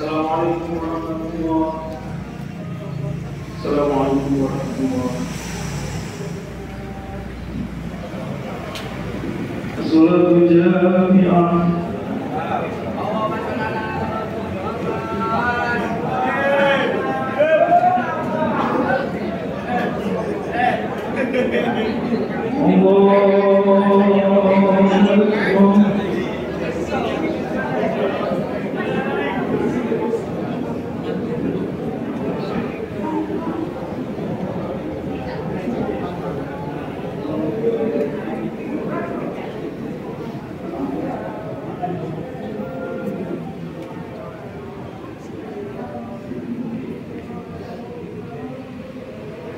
Assalamualaikum warahmatullahi wabarakatuh. Assalamualaikum warahmatullahi wabarakatuh. As-salatu jami'ah.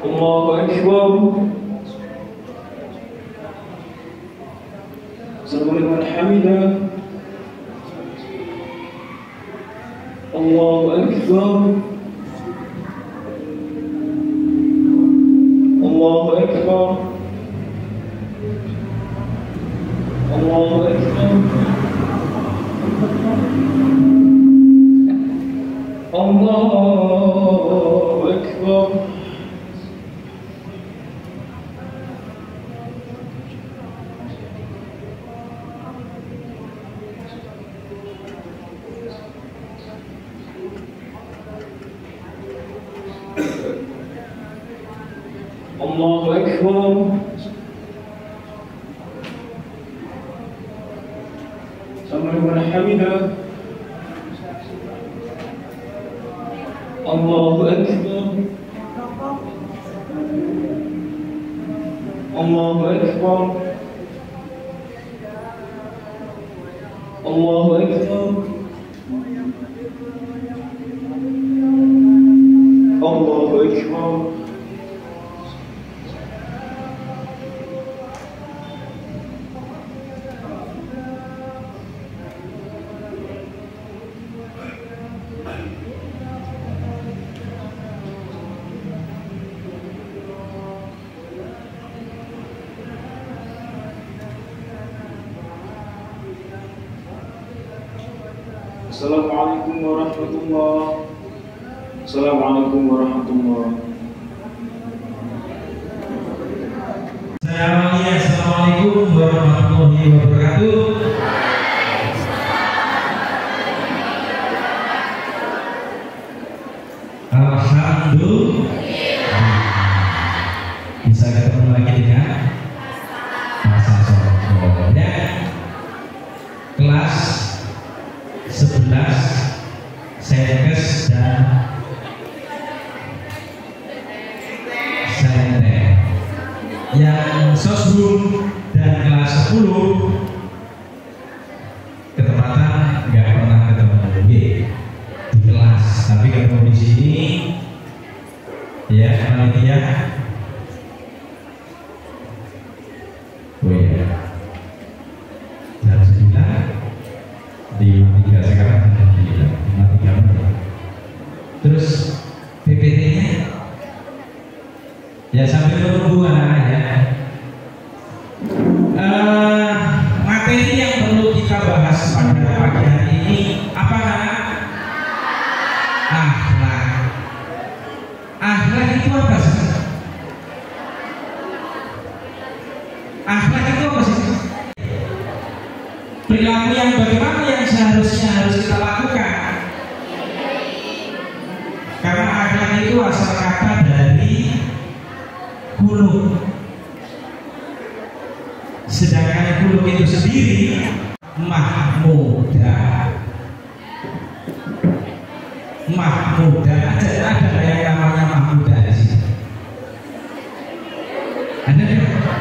Allahu Akbar. Sami liman hamidah. Allahu Akbar. Allahu Akbar. Allahu Akbar. Allahu Akbar. Allahu Akbar. Sami liman hamidah. Allahu Akbar. Allahu Akbar. Allahu Akbar. Allahu Akbar. Assalamualaikum warahmatullahi wabarakatuh. Assalamualaikum warahmatullahi wabarakatuh. Assalamualaikum warahmatullahi wabarakatuh. Alhamdulillah. Bisa ketemu lagi dengan Masa Solo ya. Kelas 11 Senkes dan Sente. Yang Sosbum dan kelas 10 ketepatan nggak pernah ketemu di kelas, tapi ketemu di sini ya panitia. Oh iya, jam 9 di 3 sekarang di 53. Terus PPT-nya ya sambil menunggu anak-anak ya. Materi yang perlu kita bahas pada pagi hari ini apa nak? Akhlak. Akhlak itu apa sih? Akhlak itu apa sih? Perilaku yang bagaimana yang seharusnya harus kita lakukan. Karena akhlak itu asal kata dari kulub. Sedangkan kulub itu sendiri mahmudah. Mahmudah ada yang namanya mahmudah di sini. Ada nggak?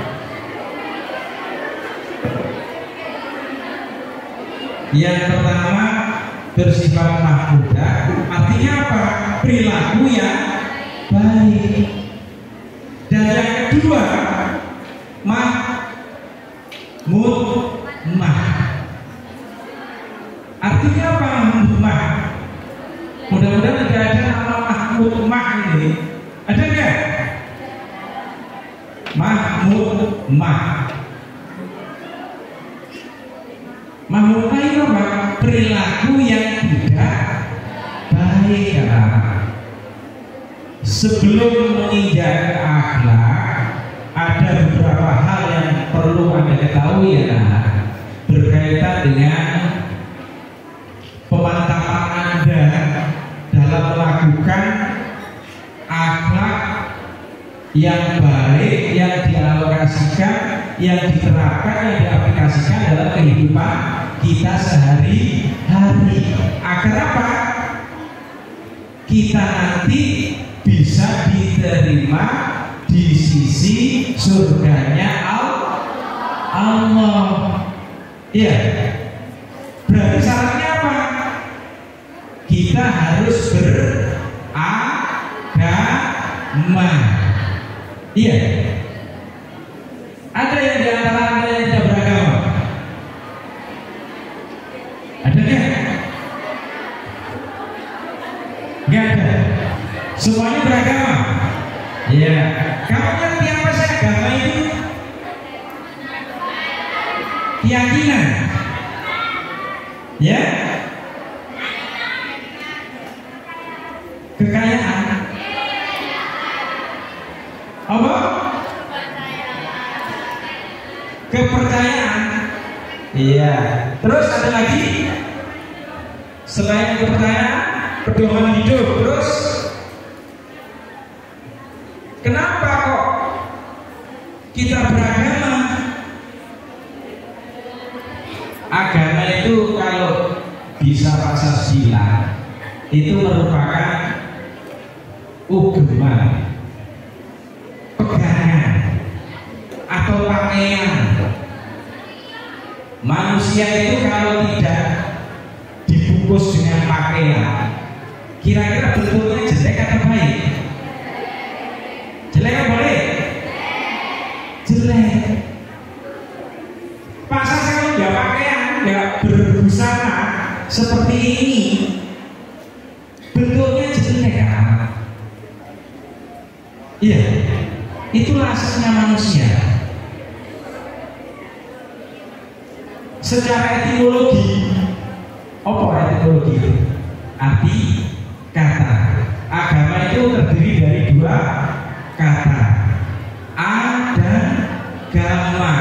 Yang pertama bersifat mahmudah, artinya apa? Perilaku yang baik. Dan yang kedua mahmudmah. Artinya apa mahmudmah? Mudah-mudahan tidak ada nama mahmudmah ini. Ada nggak? Mahmudmah. Mahmudmah itu apa? Perilaku yang tidak baik ya. Sebelum menginjak akhlak, ada beberapa hal yang perlu Anda ketahui ya, berkaitan dengan pemantapan Anda dalam melakukan akhlak yang baik, yang dialokasikan, yang diterapkan, yang diaplikasikan dalam kehidupan kita sehari-hari. Agar apa? Kita nanti bisa diterima di sisi surganya Allah. Iya. Berarti syaratnya apa? Kita harus beragama. Iya. Ada yang di antara Anda yang tidak beragama? Ada nggak? Nggak ada. Semuanya beragama. Iya. Kamu ngerti apa sih agama itu? Keyakinan. Ya. Kekayaan. Apa? Kepercayaan. Iya. Terus ada lagi? Selain kepercayaan, pedoman hidup. Terus kenapa kok kita beragama? Agama itu kalau bisa Pak bilang itu merupakan ugema, pegangan atau pakaian. Manusia itu kalau tidak dibungkus dengan pakaian, kira-kira bentuknya jelek atau baik? Jelek apa boleh? Jelek. Masa kalau nggak pakaian, nggak berbusana seperti ini, bentuknya jelek kan? Iya, itulah asasnya manusia. Secara etimologi, apa etimologi? Arti kata. Agama itu terdiri dari dua kata, a dan gama.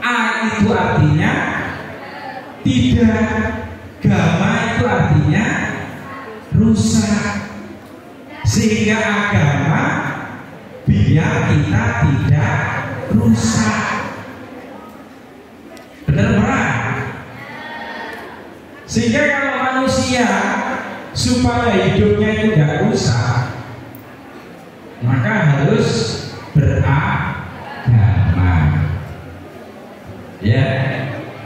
A itu artinya tidak, gama itu artinya rusak. Sehingga agama biar kita tidak rusak. Benar-benar. Sehingga kalau manusia supaya hidupnya itu tidak rusak, maka harus beragama. Ya,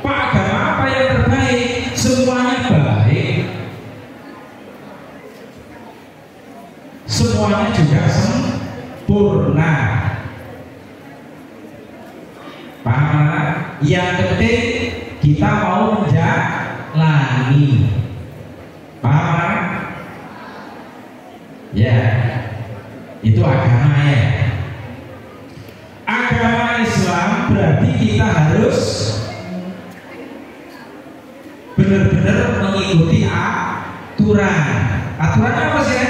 Pak, agama apa yang terbaik? Semuanya baik. Semuanya juga sempurna. Paham? Yang penting kita mau menjalani. Paham? Ya, itu agama ya. Agama Islam berarti kita harus benar-benar mengikuti aturan. Aturan apa sih?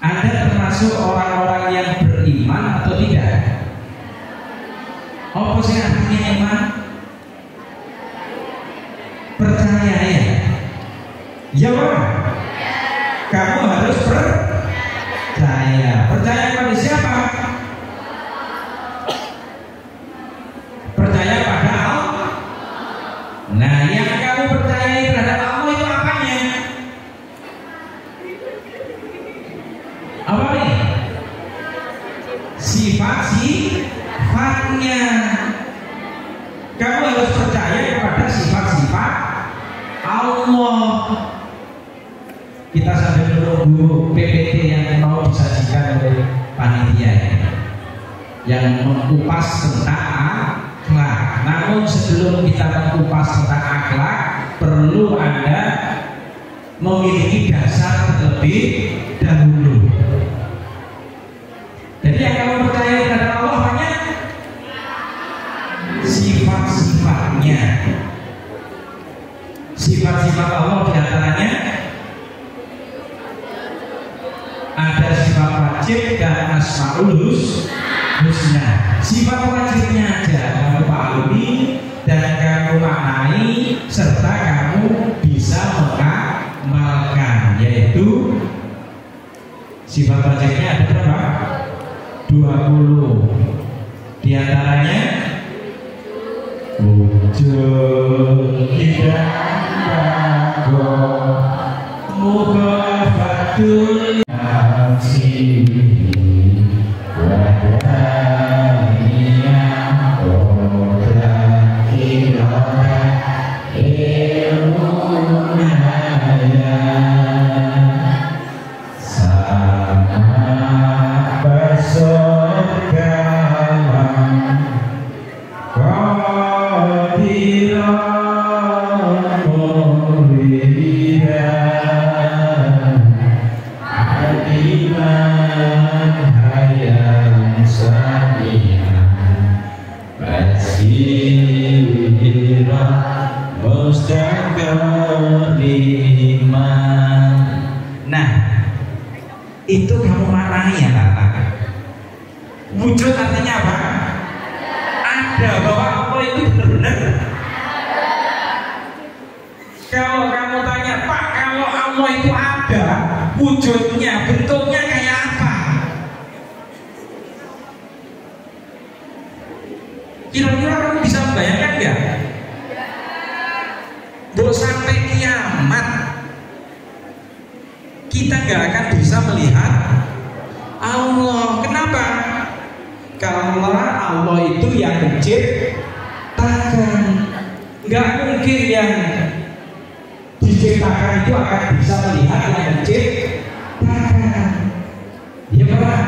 Anda termasuk orang-orang yang beriman atau tidak? Apa sih artinya iman? Percaya ya? Jawab. Kamu harus percaya. Percaya pada siapa? Percaya pada Allah. Nah, yang kamu percaya terhadap Allah itu apanya? Apa nih? Sifatnya. Kamu harus percaya kepada sifat-sifat Allah. Kita sambil menunggu PPT yang mau disajikan oleh panitia yang mengupas tentang akhlak. Namun sebelum kita mengupas tentang akhlak, perlu Anda memiliki dasar terlebih dahulu. Jadi yang kamu percaya kepada Allah hanya sifat-sifatnya. Sifat-sifat Allah diantaranya ada sifat wajib dan asmaul husna. Sifat wajibnya aja kamu pahami dan kamu maknai serta kamu bisa mengamalkan, yaitu sifat wajibnya ada berapa? 20. Di antaranya wujud tidak kagum mughfatul nafsi itu kamu maknai ya katakan. Wujud artinya apa? Ada, bahwa Allah itu benar-benar. Kalau kamu tanya, Pak, kalau Allah itu ada, wujudnya, bentuknya kayak apa? Kira-kira kamu bisa membayangkan nggak? Kalau sampai kiamat kita nggak akan bisa melihat Allah. Kenapa? Karena Allah itu yang menciptakan. Nggak mungkin yang diciptakan itu akan bisa melihat yang menciptakan. Ya Pak,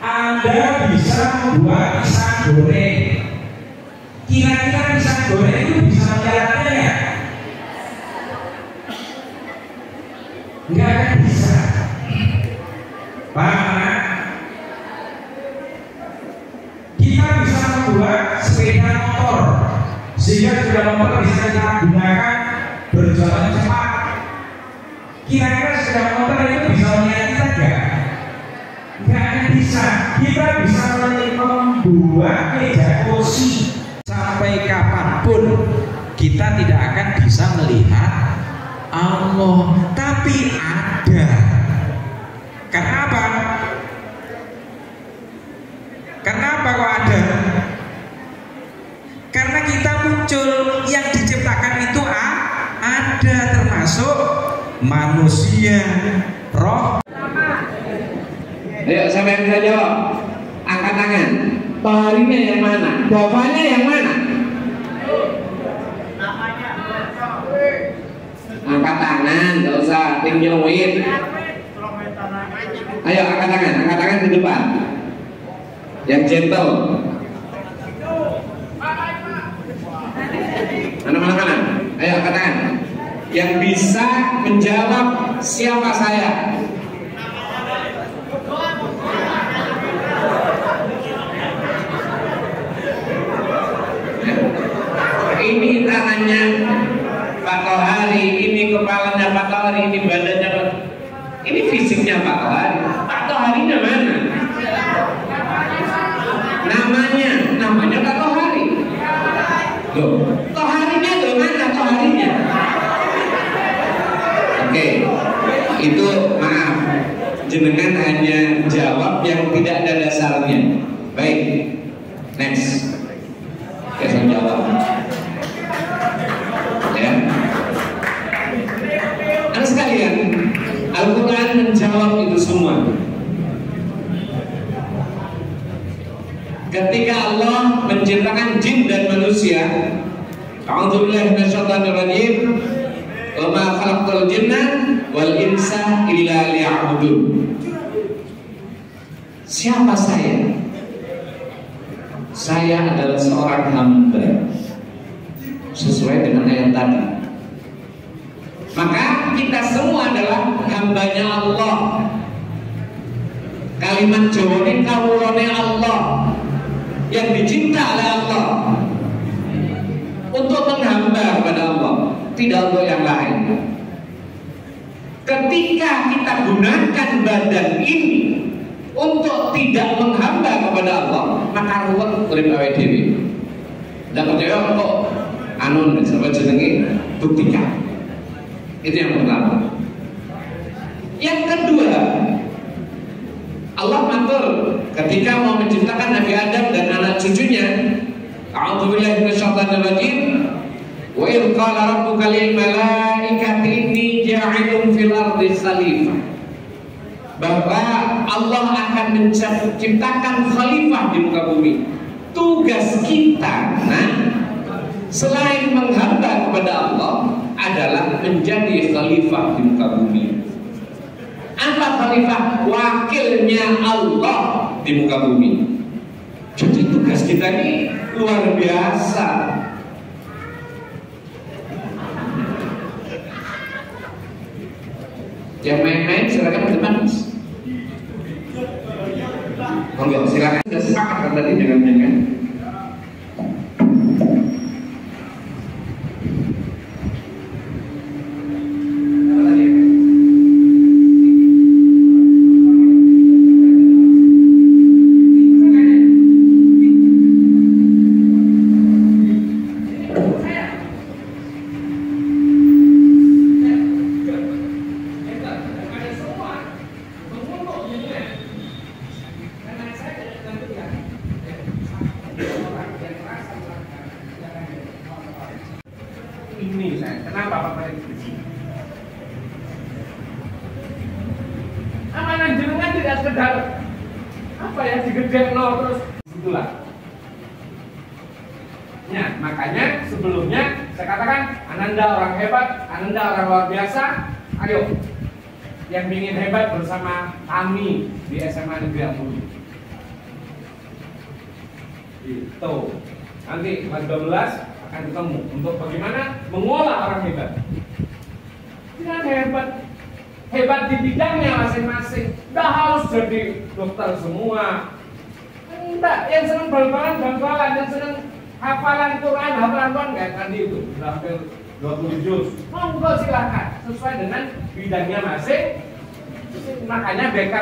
Anda bisa membuat pisang goreng. Kira-kira pisang goreng itu bisa melihatnya ya? Nggak akan bisa. Paham? Kita bisa membuat sepeda motor sehingga sepeda motor bisa kita gunakan berjalan cepat. Kira-kira sepeda motor itu bisa melihat kita nggak? Nggak akan bisa. Kita bisa membuat meja kursi. Sampai kapanpun kita tidak akan bisa melihat Allah, tapi ada. Karena apa? Karena apa kok ada? Karena kita muncul, yang diciptakan itu ada, termasuk manusia, roh. Ayo, siapa yang bisa jawab? Angkat tangan. Toharinya yang mana? Bapaknya yang mana? Angkat tangan, gak usah tinggiin. Ayo angkat tangan ke depan. Yang gentle. Mana? Ayo angkat tangan. Yang bisa menjawab siapa saya? Ini tangannya Pak Tohari, ini kepalanya Pak Tohari, ini badannya Pak. Ini fisiknya Pak Tohari. Pak Toharinya mana? Namanya Pak Tohari. Loh, Toharinya tuh mana Toharinya? Oke, itu maaf, jenengan hanya jawab yang tidak ada dasarnya. Baik, next. Saya jawab. Ya, anak sekalian, Al-Quran menjawab itu semua. ketika Allah menciptakan jin dan manusia. A'udzubillahi minasyaitonirrajim. Wa ma khalaqtul jinna wal insa illa liya'budun. Siapa saya? Saya adalah seorang hamba, sesuai dengan ayat tadi. Maka kita semua adalah hambanya Allah. Kalimat Jawa ini kawulane Allah, yang dicinta oleh Allah, untuk menghamba kepada Allah, tidak untuk yang lain. Ketika kita gunakan badan ini untuk tidak menghamba kepada Allah, maka ruwet urip awake dhewe. Ndak percaya kok anun sampai jenenge buktikan. Itu yang pertama. Yang kedua, Allah matur ketika mau menciptakan Nabi Adam dan anak cucunya. A'udzubillahi minasyaitonirrajim. Wa idz qala rabbuka lil malaikati inni ja'ilun fil ardi khalifah. Bahwa Allah akan menciptakan khalifah di muka bumi. Tugas kita, selain menghamba kepada Allah, adalah menjadi khalifah di muka bumi. Apa khalifah? Wakilnya Allah di muka bumi. Jadi tugas kita ini luar biasa. Yang main-main silakan ke depan. Monggo silakan. Sudah sepakat kan tadi dengan ini saya. Kenapa Bapak di sini? Amanah jenengan tidak sekedar apa ya digedekno terus itulah. Ya, makanya sebelumnya saya katakan Ananda orang hebat, Ananda orang luar biasa. Ayo, yang ingin hebat bersama kami di SMA Negeri Amuli. Itu nanti kelas 12 akan ketemu untuk bagaimana mengolah orang hebat. Tidak hebat di bidangnya masing-masing. Tidak harus jadi dokter semua. Tidak, yang senang bal-balan, yang senang hafalan Quran nggak tadi itu. Sudah hampir 20 juz. Monggo silakan sesuai dengan bidangnya masing. Makanya BK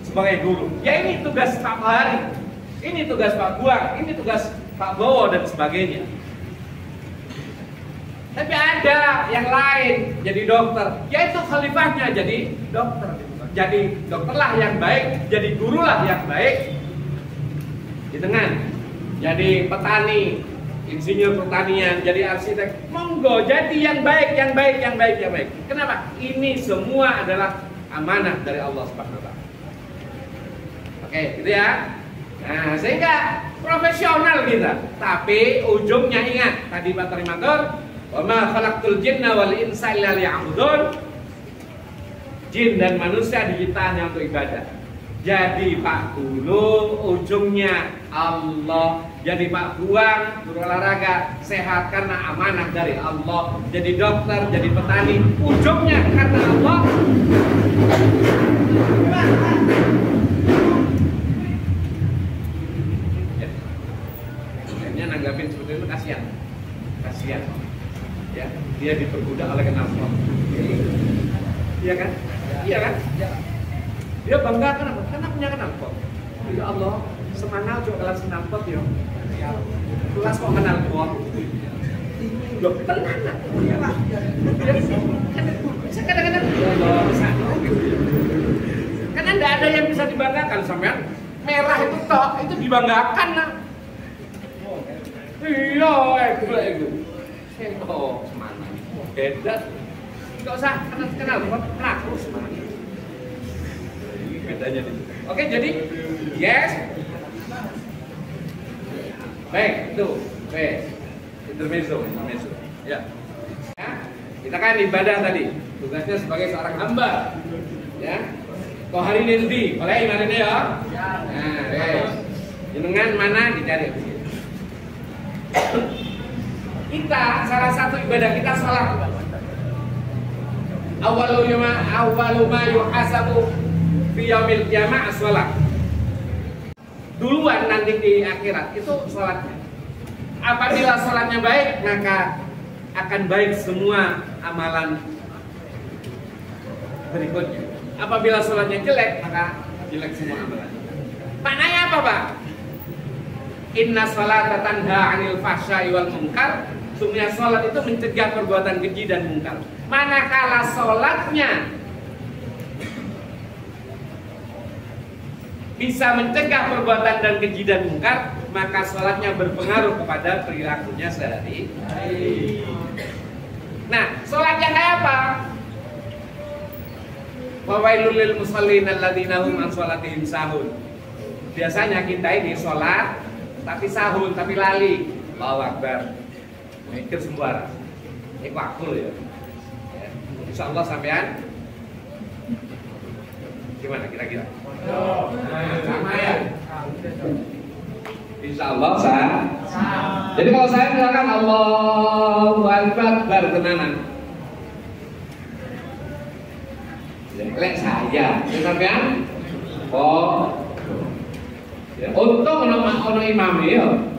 sebagai guru. Ya ini tugas Pak Hari, ini tugas Pak Buang, ini tugas Pak Bowo dan sebagainya. Tapi ada yang lain jadi dokter, yaitu khalifahnya jadi dokter. Jadi dokterlah yang baik, jadi gurulah yang baik. Di tengah, jadi petani, insinyur pertanian, jadi arsitek. Monggo jadi yang baik. Kenapa? Ini semua adalah amanah dari Allah Subhanahu wa taala. Oke, gitu ya. Nah, sehingga profesional kita, tapi ujungnya ingat tadi Pak Terimatur, wa ma khalaqtul jinna wal insa illa liya'budun. Jin dan manusia diciptakan untuk ibadah. Jadi Pak Guru ujungnya Allah. Jadi Pak Buang guru olahraga sehat karena amanah dari Allah. Jadi dokter, jadi petani ujungnya karena Allah. Akhirnya nanggapin seperti itu kasihan. Ya, dia diperbudak oleh knalpot. Iya kan? Iya kan? Dia bangga kenapa? Karena punya knalpot. Ya Allah, semangat juga kelas knalpot ya. Kelas kok knalpot. Loh, tenang lah. Saya kadang-kadang karena tidak ada yang bisa dibanggakan sampean. Merah itu tok, itu dibanggakan nah. Iya, itu. Oh, semangat. Beda. Enggak usah kenal pelaku semangat. Bedanya nih. Oke, jadi yes. Baik, itu. Baik. Intermezzo. Ya. Ya. Kita kan ibadah tadi. Tugasnya sebagai seorang hamba. Ya. Kau hari ini di, oleh iman ini ya. Nah, baik. Jenengan mana dicari. Kita salah satu ibadah kita salat. Awwalu ma yuhasabu fi yaumil qiyamah as-shalah. Duluan nanti di akhirat itu salatnya. Apabila salatnya baik, maka akan baik semua amalan berikutnya. Apabila salatnya jelek, maka jelek semua amalan. Maknanya apa, Pak? Inna sholata tanha 'anil fahsya'i wal munkar. Sungguhnya sholat itu mencegah perbuatan keji dan mungkar. Manakala sholatnya bisa mencegah perbuatan dan keji dan mungkar, maka sholatnya berpengaruh kepada perilakunya sehari-hari. Nah, sholat yang kayak apa? Wawailul lil musallin alladzina hum an sholatihim sahun. Biasanya kita ini sholat tapi sahun, tapi lali. Allahu Akbar. Mikir sembarang. Ini waktu ya. Insya Allah sampean gimana kira-kira? Nah, sama ya. Insya Allah sah. Jadi kalau saya misalkan Allahu Akbar tenanan. Lek saya, sampean? Oh. Ya, untung ono imam ya.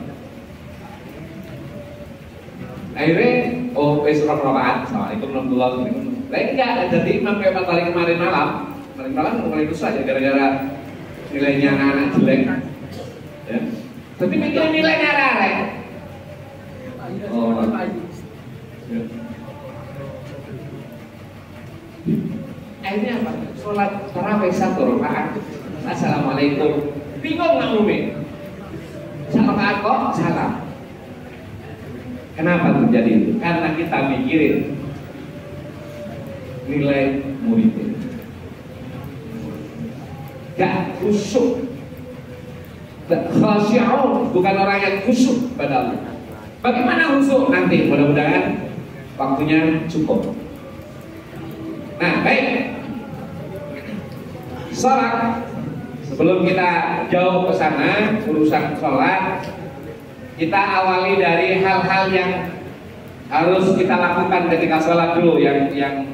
Akhirnya, wis rakaat. Assalamualaikum warahmatullahi wabarakatuh. Lah enggak, jadi imam kayak kali kemarin malam mulai rusak ya gara-gara nilainya anak-anak jelek. Ya. Tapi mikir nilainya arek. Oh. Ya. Akhirnya apa? Sholat tarawih 1 rakaat. Assalamualaikum. Bingung nggak umi? Sama kok salah. Kenapa terjadi itu? Karena kita mikirin nilai muridnya. Gak khusyuk, khasyi'un, bukan orang yang khusyuk pada Allah. Bagaimana khusyuk nanti? Mudah-mudahan waktunya cukup. Nah, baik. Salat. Sebelum kita jauh ke sana, urusan sholat, kita awali dari hal-hal yang harus kita lakukan ketika sholat dulu, yang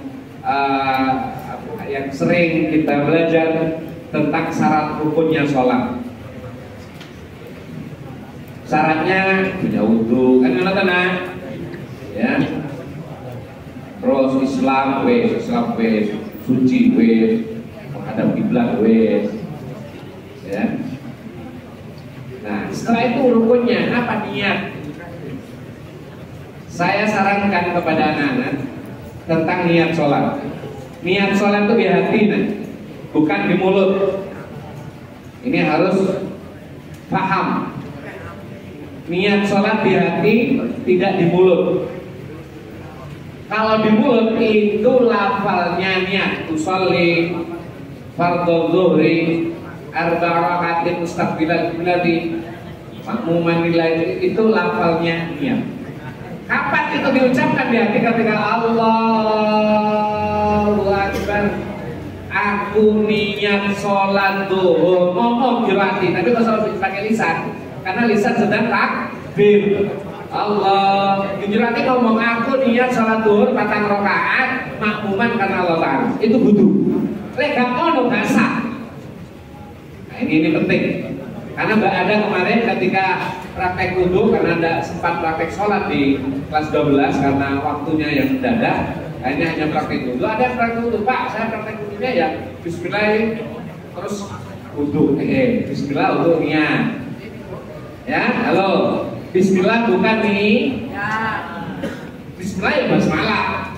sering kita belajar tentang syarat rukunnya sholat. Syaratnya punya wudhu, kan tenang, ya. Terus Islam suci menghadap kiblat ya. Nah, setelah itu rukunnya apa? Niat. Saya sarankan kepada anak-anak tentang niat sholat. Niat sholat itu di hati, bukan di mulut. Ini harus paham. Niat sholat di hati, tidak di mulut. Kalau di mulut itu lafalnya niat. Usolli fardhu zuhri arba'a rakaatin mustaqbilal qiblati makmuman nilai, itu lafalnya niat. Kapan itu diucapkan di hati? Ketika Allahu Akbar, aku niat sholat duhur, ngomong di hati, tapi kalau selalu pakai lisan, karena lisan sedang takbir. Allah, di hati ngomong aku niat sholat duhur 4 rakaat makmuman karena Allah Ta'ala. Itu butuh. Lega ono bahasa. Nah, ini penting. Karena Mbak Ada kemarin ketika praktek wudhu, karena ada sempat praktek sholat di kelas 12 karena waktunya yang mendadak, akhirnya hanya praktek wudhu. Ada yang praktek wudhu, Pak, saya praktek wudhunya ya bismillah terus wudhu, bismillah wudhu niat. Ya, halo, bismillah bukan nih. Bismillah ya basmalah.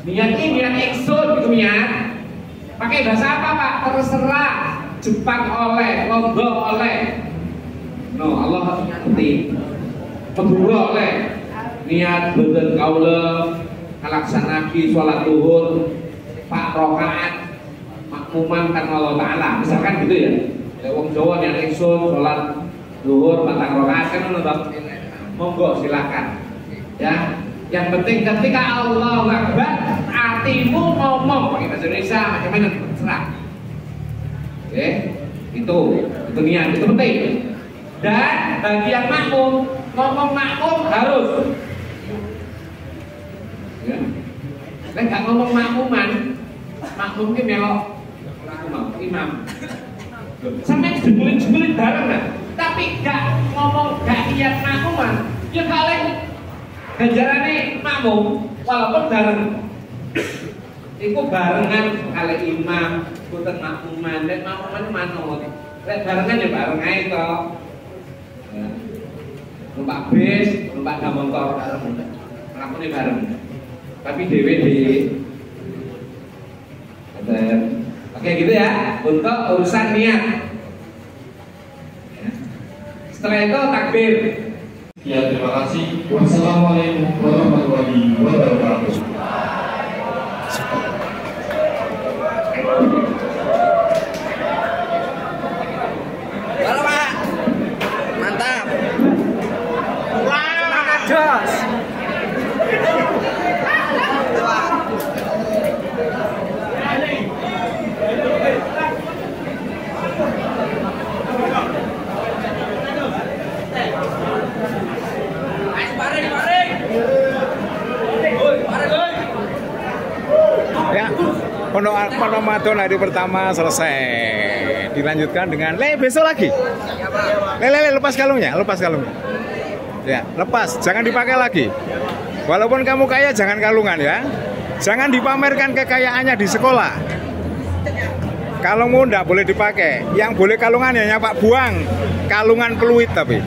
Niat ini niat ekson gitu niat. Pakai bahasa apa, Pak? Terserah. Jepang oleh, Lombok oleh. No, Allah ngerti. Peduro oleh. Niat bener kaula ngalaksanaki sholat duhur 4 rakaat makmuman karena Allah Ta'ala. Misalkan gitu ya. Wong Jawa niat ekson sholat Zuhur 4 rakaat kan ngono to. Monggo silakan. Ya, yang penting ketika Allahu Akbar hatimu ngomong pakai bahasa Indonesia macam-macam terserah. Oke, itu niat, itu penting. Dan bagi yang makmum, ngomong makmum harus. Ya. Nek gak ngomong makmuman, makmum ki melok aku mau imam. Sampai jebulit-jebulit bareng kan. Tapi gak ngomong gak niat makmuman, ya kalian ganjarane makmum walaupun bareng. Iku barengan kali imam, boten makmuman, nek makmuman manut. Nek barengan ya bareng ae to. Ya. Numpak bis, numpak motor bareng. Lakune bareng. Tapi dhewe Oke gitu ya, untuk urusan niat. Ya. Setelah itu takbir. Ya, terima kasih. Wassalamualaikum warahmatullahi wabarakatuh. Halo Pak, mantap. Semangat Jos. Ya, Pondok Ramadan hari pertama selesai. Dilanjutkan dengan besok lagi. Lepas kalungnya. Ya, lepas, jangan dipakai lagi. Walaupun kamu kaya jangan kalungan ya. Jangan dipamerkan kekayaannya di sekolah. Kalungmu ndak boleh dipakai. Yang boleh kalungan hanya Pak buang. Kalungan peluit tapi.